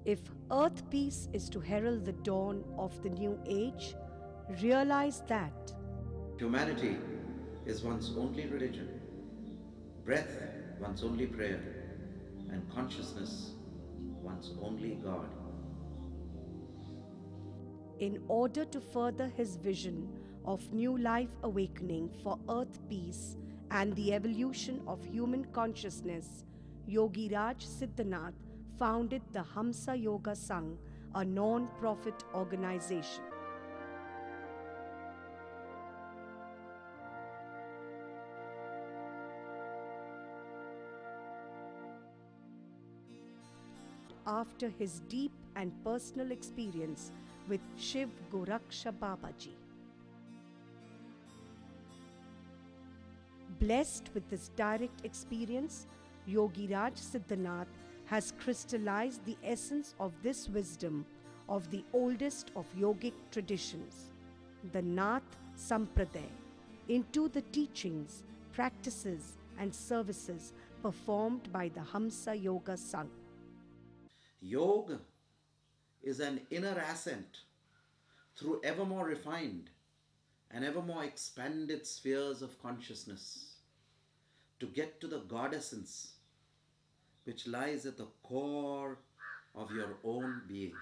If earth peace is to herald the dawn of the new age, realize that Humanity is one's only religion, breath one's only prayer, and consciousness one's only God. in order to further his vision of new life awakening for earth peace and the evolution of human consciousness, Yogi Raj Siddhanath founded the Hamsa Yoga Sangh, a non-profit organization. After his deep and personal experience with Shiv Goraksha Babaji. Blessed with this direct experience, Yogi Raj Siddhanath has crystallized the essence of this wisdom of the oldest of yogic traditions, the Nath Sampradaya, into the teachings, practices, and services performed by the Hamsa Yoga Sangh. Yoga is an inner ascent through ever more refined and ever more expanded spheres of consciousness to get to the God essence which lies at the core of your own being.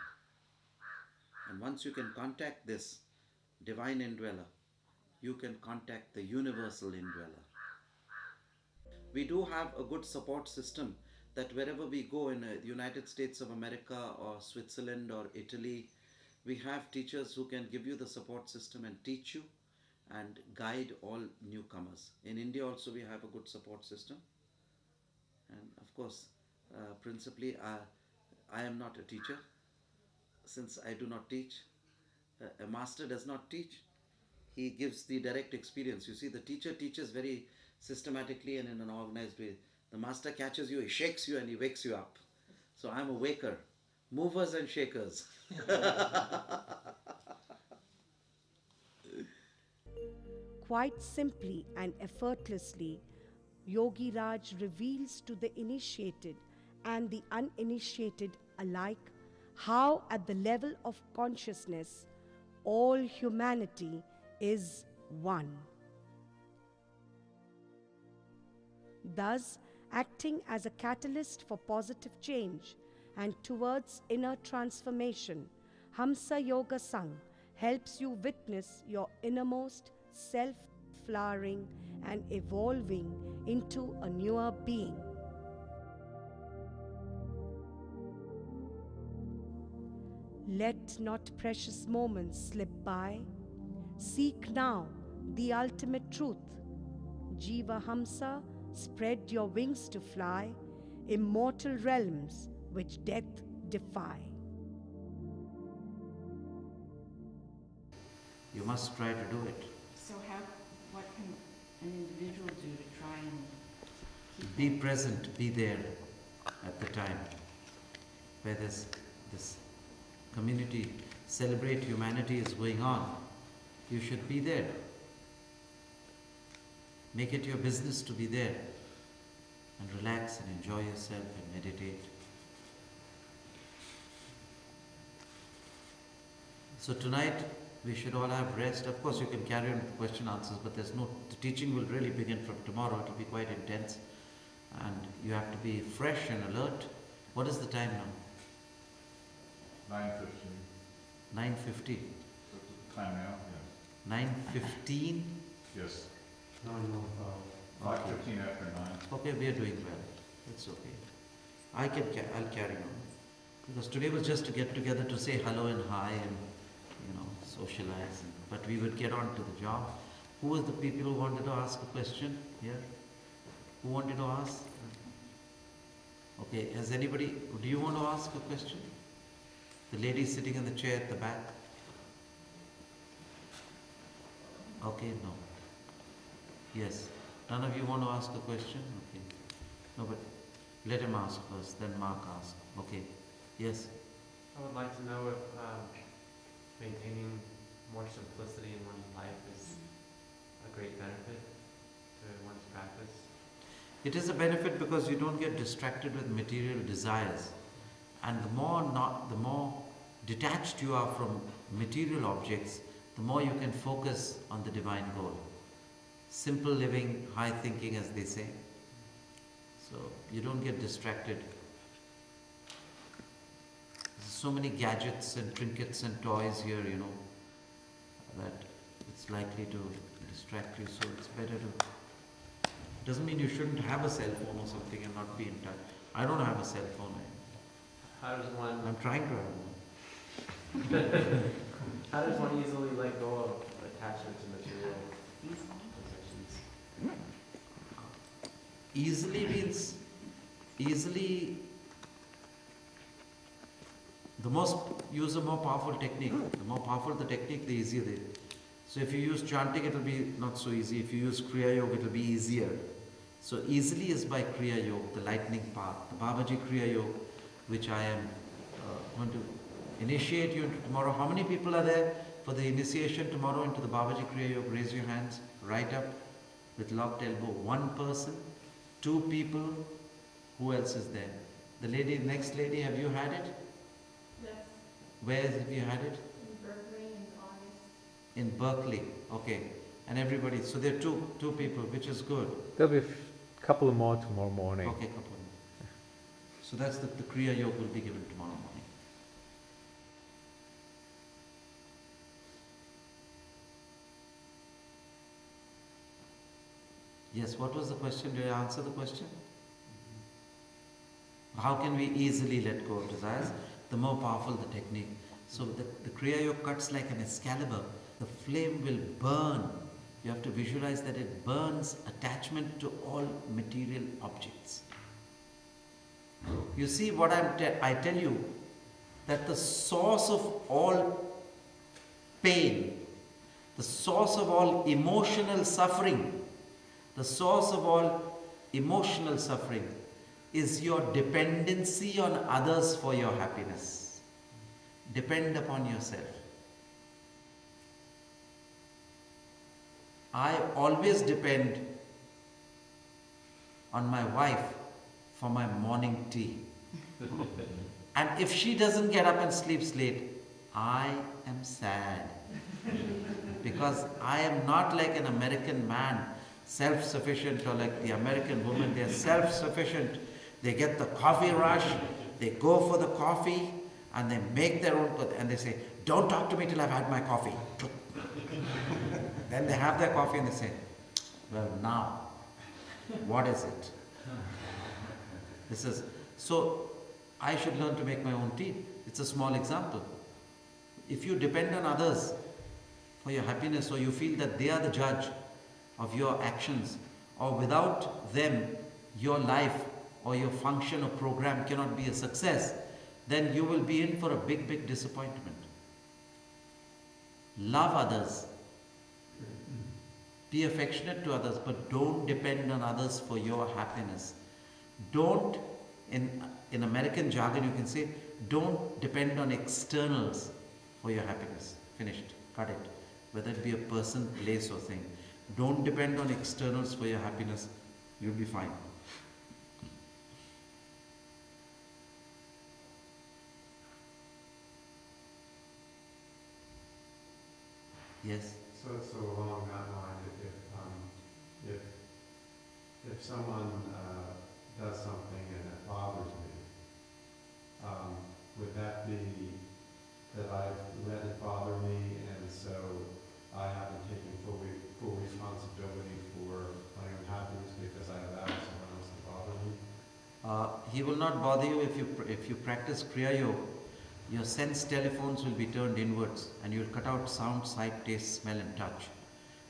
And once you can contact this divine indweller, you can contact the universal indweller. We do have a good support system that wherever we go in the United States of America or Switzerland or Italy, we have teachers who can give you the support system and teach you and guide all newcomers. In India also we have a good support system. And of course, principally, I am not a teacher. Since I do not teach, a master does not teach. He gives the direct experience. You see, the teacher teaches very systematically and in an organized way. The master catches you, he shakes you and he wakes you up. So I'm a waker, movers and shakers. Quite simply and effortlessly, Yogi Raj reveals to the initiated and the uninitiated alike how, at the level of consciousness, all humanity is one. Thus, acting as a catalyst for positive change and towards inner transformation, Hamsa Yoga Sangh helps you witness your innermost self flowering and evolving into a newer being. Let not precious moments slip by. Seek now the ultimate truth. Jiva Hamsa, spread your wings to fly, immortal realms which death defy. You must try to do it. So what can an individual do to try and Be present, be there at the time where this community celebrate humanity is going on. You should be there. Make it your business to be there and relax and enjoy yourself and meditate. So tonight we should all have rest. Of course you can carry on with question answers, but the teaching will really begin from tomorrow. It will be quite intense and you have to be fresh and alert. What is the time now? 9:15. 9:50. Time now, yes. 9:15? Yes. No, 5:15 after 9. Okay, we are doing well. It's okay. I'll carry on. Because today was just to get together to say hello and hi and, socialize. But we would get on to the job. Who was the people who wanted to ask a question here? Who wanted to ask? Okay, do you want to ask a question? The lady sitting in the chair at the back? Okay, no. Yes. None of you want to ask a question? Okay. No, but let him ask first, then Mark ask. Okay. Yes. I would like to know if maintaining more simplicity in one's life is a great benefit to one's practice. It is a benefit because you don't get distracted with material desires. And the more detached you are from material objects, the more you can focus on the divine goal. Simple living, high thinking, as they say. So you don't get distracted. There's so many gadgets and trinkets and toys here, that it's likely to distract you. So it's better to. Doesn't mean you shouldn't have a cell phone or something and not be in touch. I don't have a cell phone. How does one I'm trying to have one. how does one easily let go of attachment to material possessions? Easily means use a more powerful technique. The more powerful the technique, the easier it is. So if you use chanting, it will be not so easy. If you use Kriya Yoga, it will be easier. So easily is by Kriya Yoga, the lightning path, the Babaji Kriya Yoga, which I am going to initiate you into tomorrow. How many people are there for the initiation tomorrow into the Babaji Kriya Yoga? Raise your hands, right up with locked elbow. One person, two people. Who else is there? The lady, next lady, have you had it? Yes. Where have you had it? In Berkeley in August. In Berkeley, okay. And everybody, so there are two people, which is good. There'll be a couple more tomorrow morning. Okay, couple more. So that's the Kriya Yoga will be given tomorrow morning. Yes, what was the question? Did I answer the question? How can we easily let go of desires? The more powerful the technique. So the Kriya Yoga cuts like an Excalibur. The flame will burn. You have to visualize that it burns attachment to all material objects. You see what I tell you, that the source of all pain, the source of all emotional suffering, is your dependency on others for your happiness. Depend upon yourself. I always depend on my wife for my morning tea. And if she doesn't get up and sleeps late, I am sad. Because I am not like an American man, self-sufficient, or like the American woman. They are self-sufficient. They get the coffee rush, they go for the coffee, and they make their own, and they say, don't talk to me till I've had my coffee. Then they have their coffee and they say, well, now, what is it? So I should learn to make my own tea. It's a small example. If you depend on others for your happiness, or you feel that they are the judge of your actions, or without them, your life or your function or program cannot be a success, then you will be in for a big, big disappointment. Love others. Be affectionate to others, but don't depend on others for your happiness. Don't, in American jargon you can say, don't depend on externals for your happiness. Finished. Cut it. Whether it be a person, place or thing. Don't depend on externals for your happiness. You'll be fine. Yes. So along that line, if someone does something and it bothers me, would that be that I've let it bother me, and so I haven't taken full responsibility for my own happiness because I allowed someone else to bother me? He will not bother you if you practice Kriya Yoga. Your sense telephones will be turned inwards, and you will cut out sound, sight, taste, smell and touch.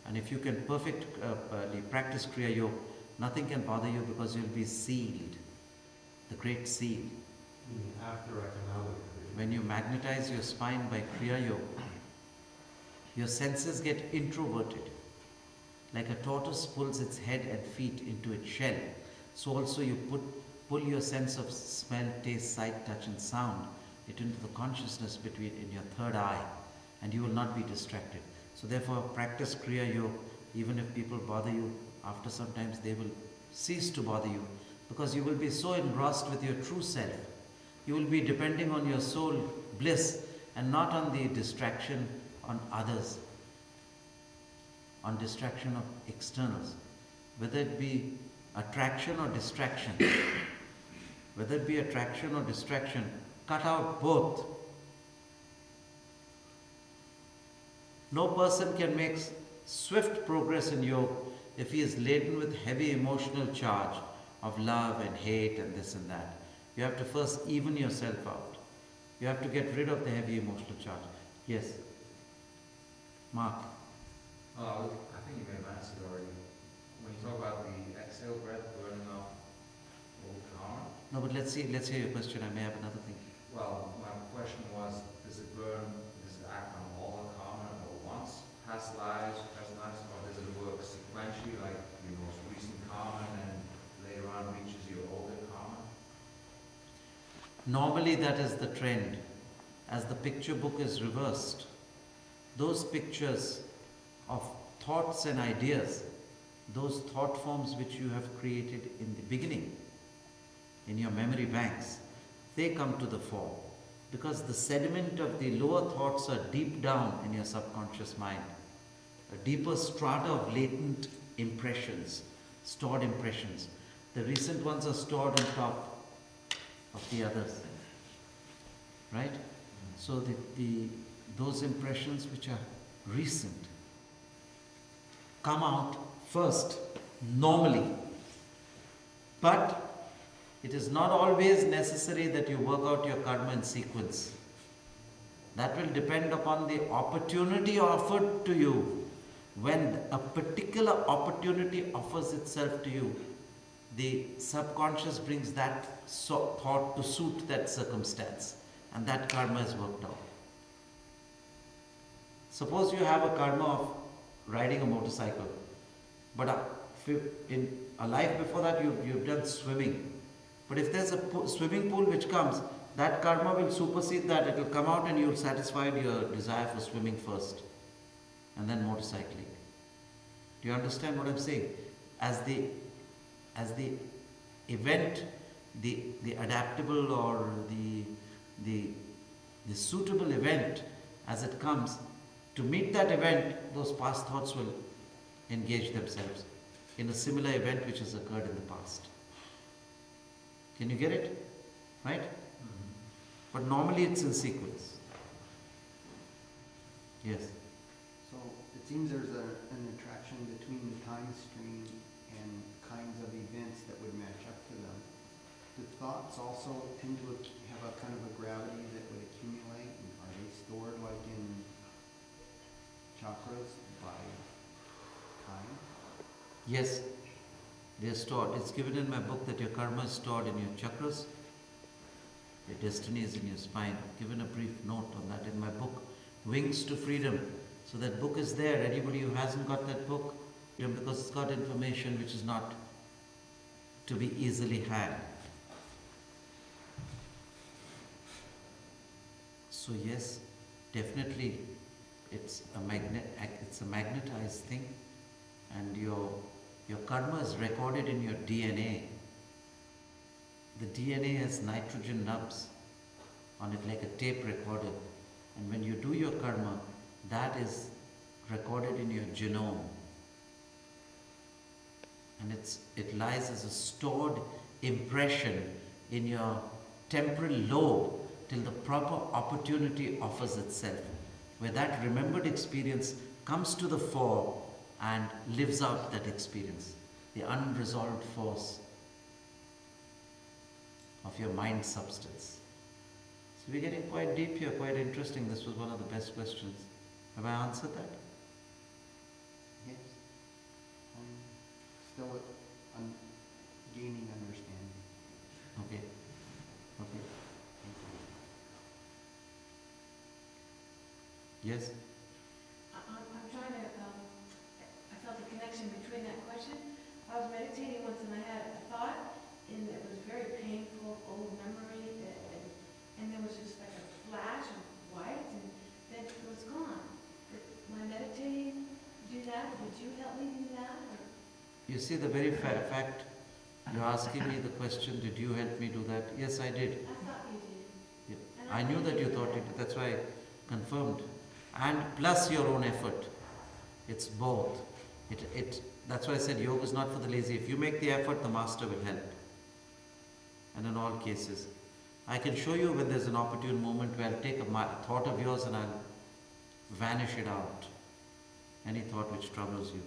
And if you can perfectly practice Kriya Yoga, nothing can bother you because you will be sealed. The great seal. After I come out of it. When you magnetize your spine by Kriya Yoga, your senses get introverted. Like a tortoise pulls its head and feet into its shell, so also you pull your sense of smell, taste, sight, touch and sound into the consciousness in your third eye, and you will not be distracted. So therefore practice Kriya Yoga. Even if people bother you, after some times they will cease to bother you, because you will be so engrossed with your true self You will be depending on your soul bliss and not on the distraction on others, on distraction of externals, whether it be attraction or distraction. Whether it be attraction or distraction, cut out both. No person can make swift progress in yoga if he is laden with heavy emotional charge of love and hate and this and that. You have to first even yourself out. You have to get rid of the heavy emotional charge. Yes? Mark? I think you may have answered already. When you talk about the exhale breath burning off old karma. No, but let's hear your question. I may have another thing. Well, my question was, does it act on all the karma at once? Past lives, or does it work sequentially, like your most recent karma and then later on reaches your older karma? Normally that is the trend. As the picture book is reversed, those pictures of thoughts and ideas, those thought forms which you have created in the beginning, in your memory banks, they come to the fore because the sediment of the lower thoughts are deep down in your subconscious mind, a deeper strata of latent impressions, stored impressions. The recent ones are stored on top of the others, right? So those impressions which are recent come out first, normally. But it is not always necessary that you work out your karma in sequence. That will depend upon the opportunity offered to you. When a particular opportunity offers itself to you, the subconscious brings that thought to suit that circumstance, and that karma is worked out. Suppose you have a karma of riding a motorcycle, but in a life before that you've done swimming. But if there's a swimming pool which comes, that karma will supersede that. It will come out and you'll satisfy your desire for swimming first and then motorcycling. Do you understand what I'm saying? As the event, the adaptable or the suitable event as it comes, to meet that event, those past thoughts will engage themselves in a similar event which has occurred in the past. Can you get it? Right? Mm-hmm. But normally it's in sequence. Yes. So it seems there's an attraction between the time stream and kinds of events that would match up to them. Do thoughts also tend to have a kind of a gravity that would accumulate? And are they stored like in chakras by time? Yes, they are stored. It's given in my book that your karma is stored in your chakras. Your destiny is in your spine. I've given a brief note on that in my book, Wings to Freedom. So that book is there. Anybody who hasn't got that book, because it's got information which is not to be easily had. So yes, definitely it's a magnetized thing, and your karma is recorded in your DNA. The DNA has nitrogen nubs on it like a tape recorder, and when you do your karma, that is recorded in your genome, and it lies as a stored impression in your temporal lobe till the proper opportunity offers itself, where that remembered experience comes to the fore and lives out that experience, the unresolved force of your mind substance. So we're getting quite deep here, quite interesting. This was one of the best questions. Have I answered that? Yes. I'm still gaining understanding. Okay. Okay. Yes? I'm trying to, I felt a connection between that question. I was meditating once and I had a thought, and it was very painful, old memory, and there was just like a flash of white, and then it was gone. Did my meditating do that? Did you help me do that? Or? You see, the very fact you're asking me the question, did you help me do that? Yes, I did. I thought you did. I knew that you thought it, that's why I confirmed. And plus your own effort. It's both. That's why I said yoga is not for the lazy. If you make the effort, the master will help. And in all cases, I can show you when there's an opportune moment where I'll take a thought of yours and I'll vanish it out. Any thought which troubles you.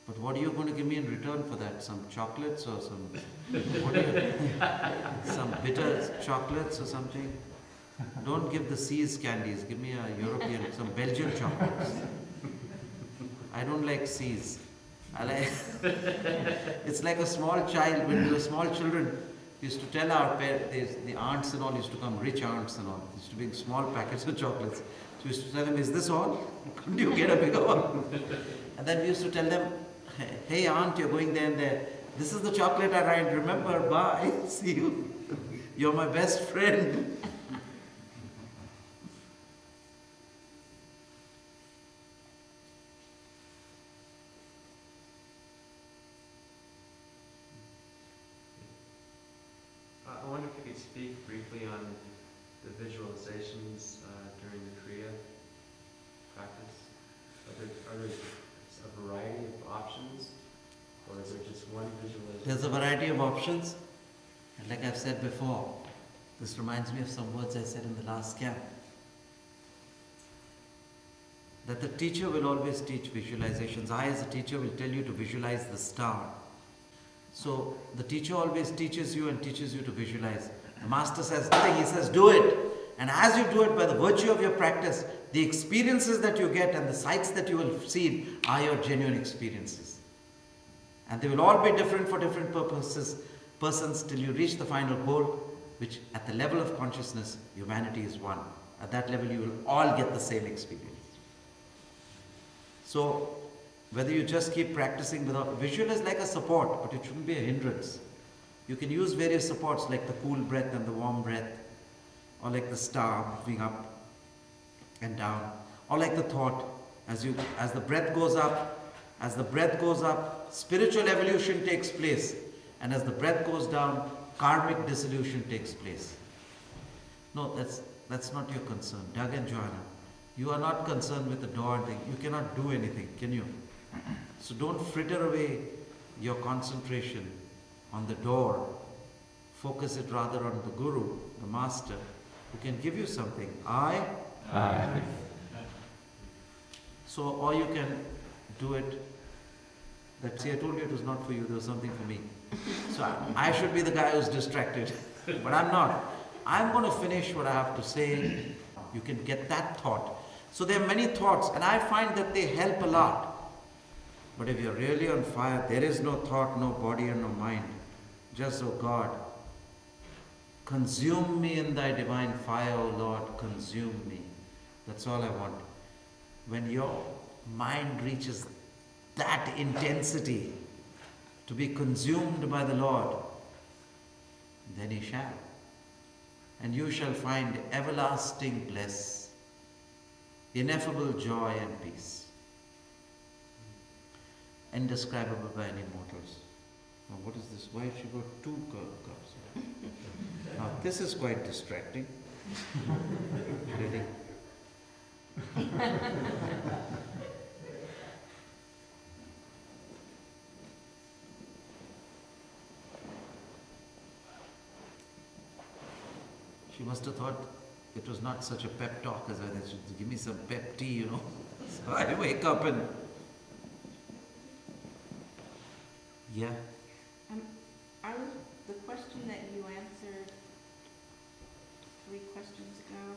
But what are you going to give me in return for that? Some chocolates or some, some bitter chocolates or something? Don't give the C's candies. Give me a European, some Belgian chocolates. I don't like C's. I like it's like a small child. When we were small children, we used to tell our parents, the aunts and all used to come, rich aunts and all, used to bring small packets of chocolates. So we used to tell them, is this all? Couldn't you get a bigger one? And then we used to tell them, hey aunt, you're going there and there. This is the chocolate I write. Remember, bye. See you. You're my best friend. I wonder if you could speak briefly on the visualizations during the Kriya practice. Are there a variety of options, or is there just one visualization? There's a variety of options. And like I've said before, this reminds me of some words I said in the last camp. That the teacher will always teach visualizations. I as a teacher will tell you to visualize the star. So the teacher always teaches you and teaches you to visualize. The master says nothing, he says do it. And as you do it, by the virtue of your practice, the experiences that you get and the sights that you will see are your genuine experiences. And they will all be different for different persons till you reach the final goal, which at the level of consciousness, humanity is one. At that level, you will all get the same experience. So, whether you just keep practicing without, visual is like a support, but it shouldn't be a hindrance. You can use various supports like the cool breath and the warm breath, or like the star moving up and down, or like the thought, as the breath goes up, spiritual evolution takes place, and as the breath goes down, karmic dissolution takes place. No, that's not your concern. Doug and Joanna, you are not concerned with the door thing. You cannot do anything, can you? So don't fritter away your concentration on the door. Focus it rather on the Guru, the Master, who can give you something. I. So, or you can do it. See, I told you it was not for you, there was something for me. So I should be the guy who's distracted, but I'm not. I'm going to finish what I have to say. You can get that thought. So there are many thoughts, and I find that they help a lot. But if you're really on fire, there is no thought, no body, and no mind. Just, oh God, consume me in thy divine fire, oh Lord, consume me. That's all I want. When your mind reaches that intensity to be consumed by the Lord, then he shall. And you shall find everlasting bliss, ineffable joy and peace, indescribable by any mortals. Now what is this? Why has she got two cups? Now this is quite distracting. Really. She must have thought it was not such a pep talk as I should give me some pep tea, you know. So I wake up and yeah. The question that you answered 3 questions ago,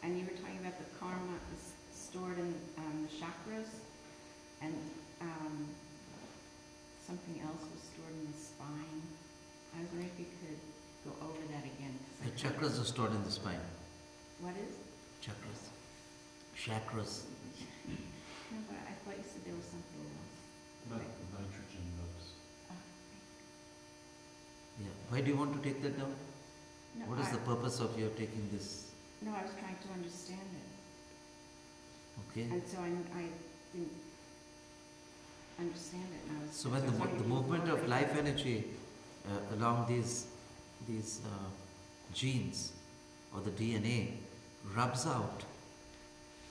and you were talking about the karma is stored in the chakras, and something else was stored in the spine. I was wondering if you could go over that again. The chakras are stored in the spine. What is? Chakras. Chakras. No, but I thought you said there was something else. Not the nitrogen nodes. Yeah. Why do you want to take that down? No, What is the purpose of your taking this? No, I was trying to understand it. Okay. And so I didn't understand it. And I was, So when the movement of life energy along these genes or the DNA rubs out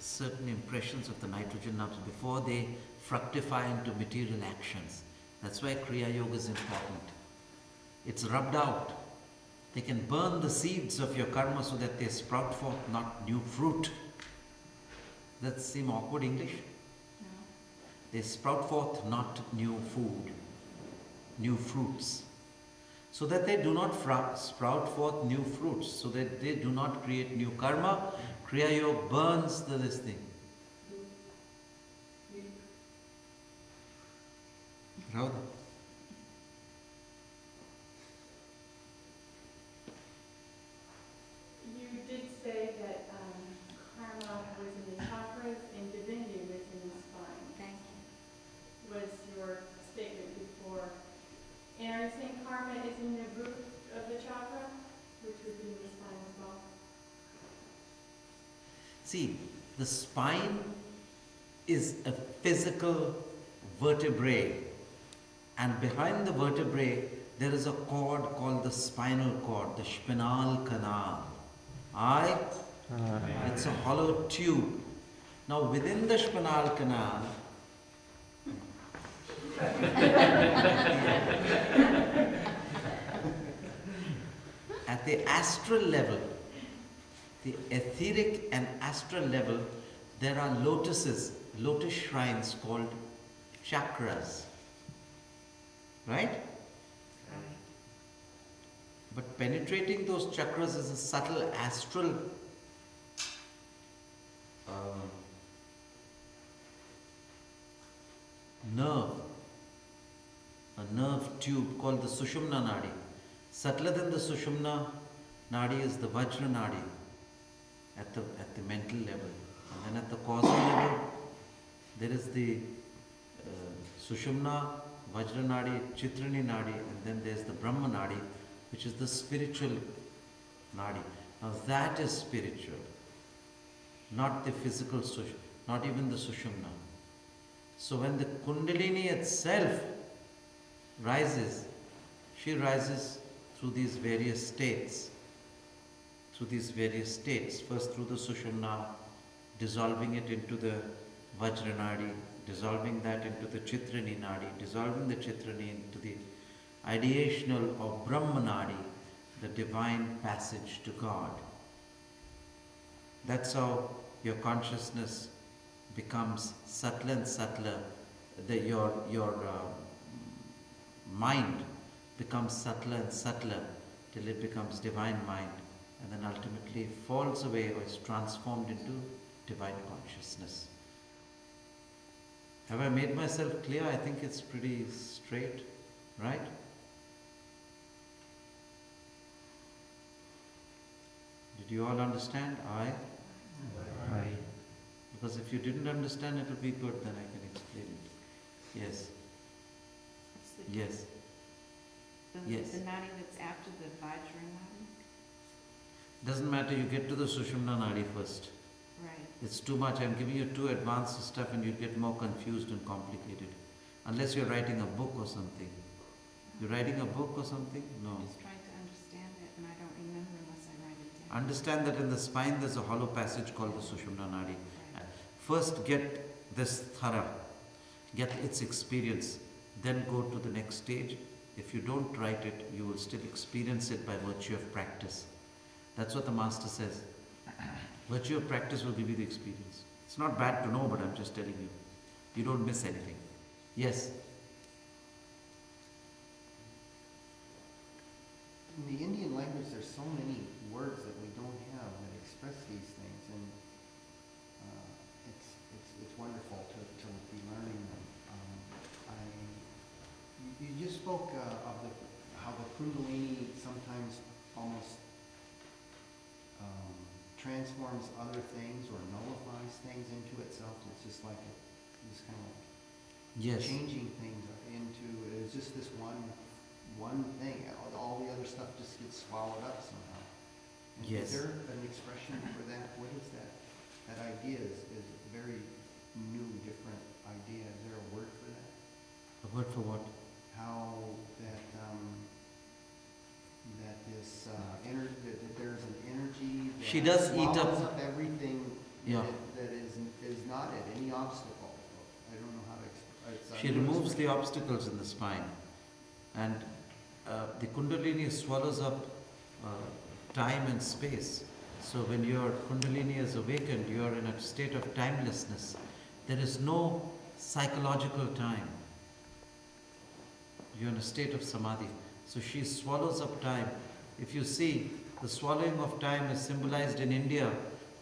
certain impressions of the nitrogen atoms before they fructify into material actions. That's why Kriya Yoga is important. It's rubbed out. They can burn the seeds of your karma so that they sprout forth not new fruit. That seem awkward English? No. They sprout forth not new food, new fruits. So that they do not sprout forth new fruits, so that they do not create new karma. Kriya Yoga burns this thing. Rauda. You did say that karma was in the chakras and divinity was in the spine. Thank you. Was your statement before. And are you saying karma is in the root of the chakra, which would be in the spine as well? See, the spine is a physical vertebrae, and behind the vertebrae there is a cord called the spinal cord, the spinal canal. It's a hollow tube. Now within the spinal canal, at the astral level, the etheric and astral level, there are lotuses, lotus shrines called chakras. Right? But penetrating those chakras is a subtle astral nerve, a nerve tube called the Sushumna Nadi. Subtler than the Sushumna Nadi is the Vajra Nadi at the mental level. And then at the causal level, there is the Sushumna, Vajra Nadi, Chitrani Nadi, and then there's the Brahma Nadi, which is the spiritual Nadi. Now that is spiritual, not the physical Sushumna, not even the Sushumna. So when the Kundalini itself rises, she rises through these various states. First through the Sushumna, dissolving it into the Vajra Nadi, dissolving that into the Chitrani Nadi, dissolving the Chitrani into the ideational or Brahma Nadi, the divine passage to God. That's how your consciousness becomes subtler and subtler. Your mind becomes subtler and subtler till it becomes divine mind, and then ultimately falls away or is transformed into divine consciousness. Have I made myself clear? I think it's pretty straight, right? Did you all understand? Aye? Because if you didn't understand, it will be good, then I can explain it. Yes. Yes. Yes. The nadi that's after the Vajra nadi? Doesn't matter, you get to the Sushumna Nadi first. Right. It's too much. I'm giving you too advanced stuff and you get more confused and complicated. Unless you're writing a book or something. You're writing a book or something? No. I'm just trying to understand it and I don't remember unless I write it down. Understand that in the spine there's a hollow passage called the Sushumna Nadi. Right. First get this thara, get its experience, then go to the next stage. If you don't write it, you will still experience it by virtue of practice. That's what the master says. Virtue of practice will give you the experience. It's not bad to know, but I'm just telling you. You don't miss anything. Yes? In the Indian language, there's so many words that we don't have that express these things, and it's wonderful to be learning them. You just spoke of how the Kundalini sometimes almost transforms other things or nullifies things into itself. It's just like it's kind of like Yes. changing things into, it's just this one thing. All the other stuff just gets swallowed up somehow. And Yes. Is there an expression for that? What is that? That idea is a very new, different idea. Is there a word for that? A word for what? How that this that there's an energy that She does eat swallows up- everything Yeah. that is not at any obstacle. I don't know how to explain. She removes the obstacles in the spine, and the Kundalini swallows up time and space. So when your Kundalini is awakened, you are in a state of timelessness. There is no psychological time. You're in a state of samadhi. So she swallows up time. If you see, the swallowing of time is symbolized in India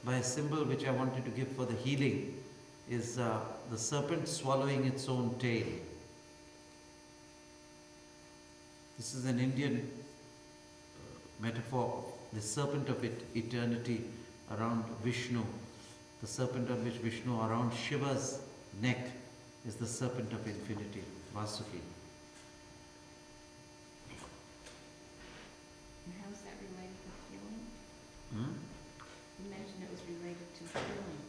by a symbol which I wanted to give for the healing, is the serpent swallowing its own tail. This is an Indian metaphor, the serpent of eternity around Vishnu, the serpent on which Vishnu, around Shiva's neck, is the serpent of infinity, Vasuki. And how's that related to healing? Hmm? You mentioned it was related to healing.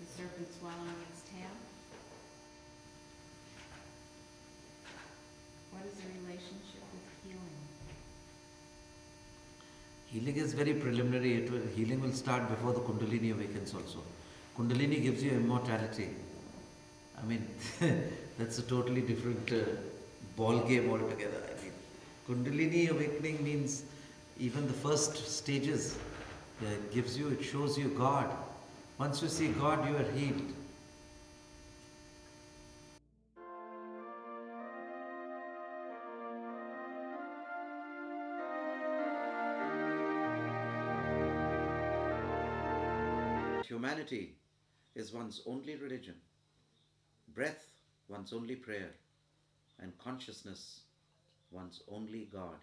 The serpent swallowing its tail? What is the relationship with healing? Healing is very preliminary. Healing will start before the Kundalini awakens also. Kundalini gives you immortality. I mean, that's a totally different ball game altogether. I mean, Kundalini awakening means even the first stages it shows you God. Once you see God, you are healed. Humanity is one's only religion, breath one's only prayer, and consciousness one's only God.